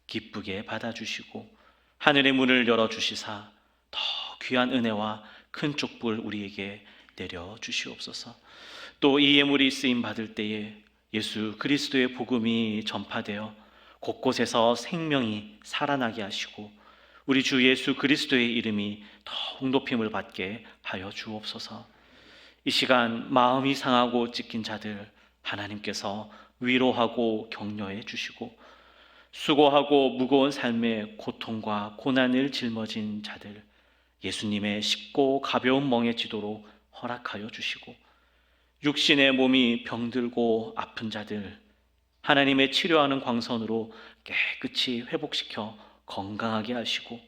Speaker 1: 기쁘게 받아주시고 하늘의 문을 열어주시사 더 귀한 은혜와 큰 족불 우리에게 내려주시옵소서. 또 이 예물이 쓰임받을 때에 예수 그리스도의 복음이 전파되어 곳곳에서 생명이 살아나게 하시고 우리 주 예수 그리스도의 이름이 더욱 높임을 받게 하여 주옵소서. 이 시간 마음이 상하고 찢긴 자들 하나님께서 위로하고 격려해 주시고 수고하고 무거운 삶의 고통과 고난을 짊어진 자들 예수님의 쉽고 가벼운 멍에 지도록 허락하여 주시고 육신의 몸이 병들고 아픈 자들 하나님의 치료하는 광선으로 깨끗이 회복시켜 건강하게 하시고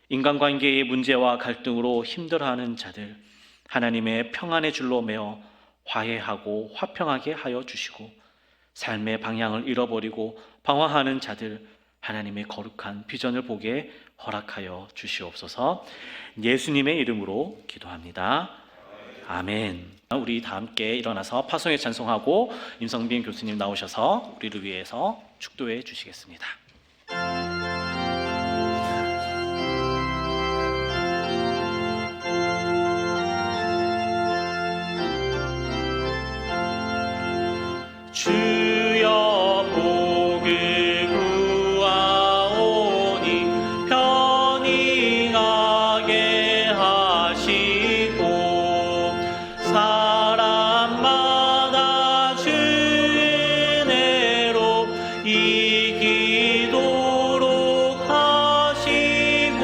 Speaker 1: 인간관계의 문제와 갈등으로 힘들어하는 자들 하나님의 평안의 줄로 매어 화해하고 화평하게 하여 주시고 삶의 방향을 잃어버리고 방황하는 자들 하나님의 거룩한 비전을 보게 허락하여 주시옵소서. 예수님의 이름으로 기도합니다. 아멘. 우리 다 함께 일어나서 파송에 찬송하고 임성빈 교수님 나오셔서 우리를 위해서 축도해 주시겠습니다. 주여 복을 구하오니 편히 가게 하시고 사람마다 주 은혜로 이기도록 하시고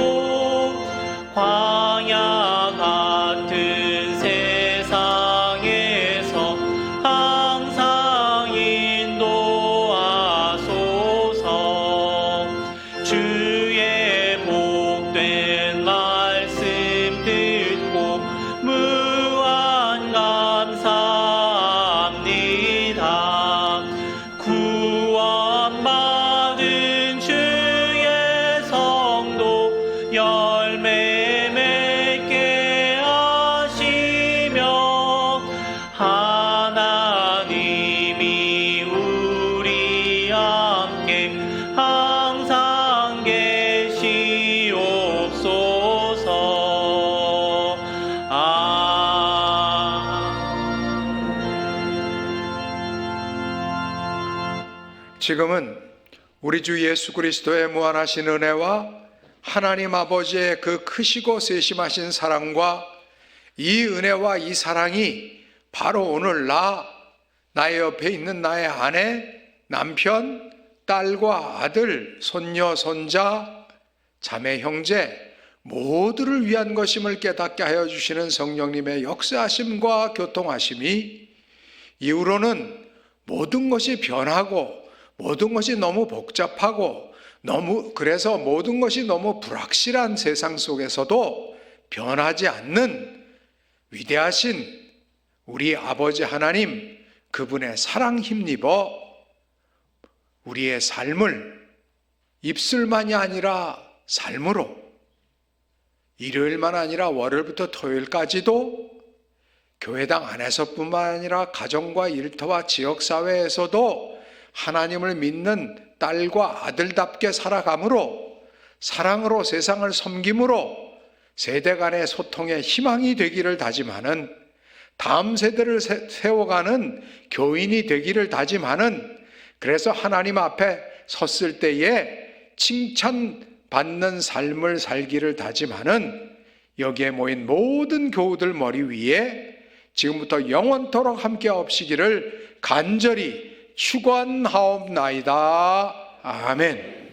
Speaker 1: 광야 같은 세상에 열매 맺게 하시며 하나님이 우리 함께 항상 계시옵소서.
Speaker 5: 지금은 우리 주 예수 그리스도의 무한하신 은혜와 하나님 아버지의 그 크시고 세심하신 사랑과 이 은혜와 이 사랑이 바로 오늘 나의 옆에 있는 나의 아내, 남편, 딸과 아들, 손녀, 손자, 자매, 형제 모두를 위한 것임을 깨닫게 하여 주시는 성령님의 역사하심과 교통하심이 이후로는 모든 것이 변하고 모든 것이 너무 복잡하고 그래서 모든 것이 너무 불확실한 세상 속에서도 변하지 않는 위대하신 우리 아버지 하나님, 그분의 사랑 힘입어 우리의 삶을 입술만이 아니라 삶으로, 일요일만 아니라 월요일부터 토요일까지도 교회당 안에서뿐만 아니라 가정과 일터와 지역사회에서도 하나님을 믿는 딸과 아들답게 살아감으로, 사랑으로 세상을 섬김으로 세대 간의 소통의 희망이 되기를 다짐하는, 다음 세대를 세워가는 교인이 되기를 다짐하는, 그래서 하나님 앞에 섰을 때에 칭찬받는 삶을 살기를 다짐하는 여기에 모인 모든 교우들 머리 위에 지금부터 영원토록 함께 없시기를 간절히 축원하옵나이다. 아멘.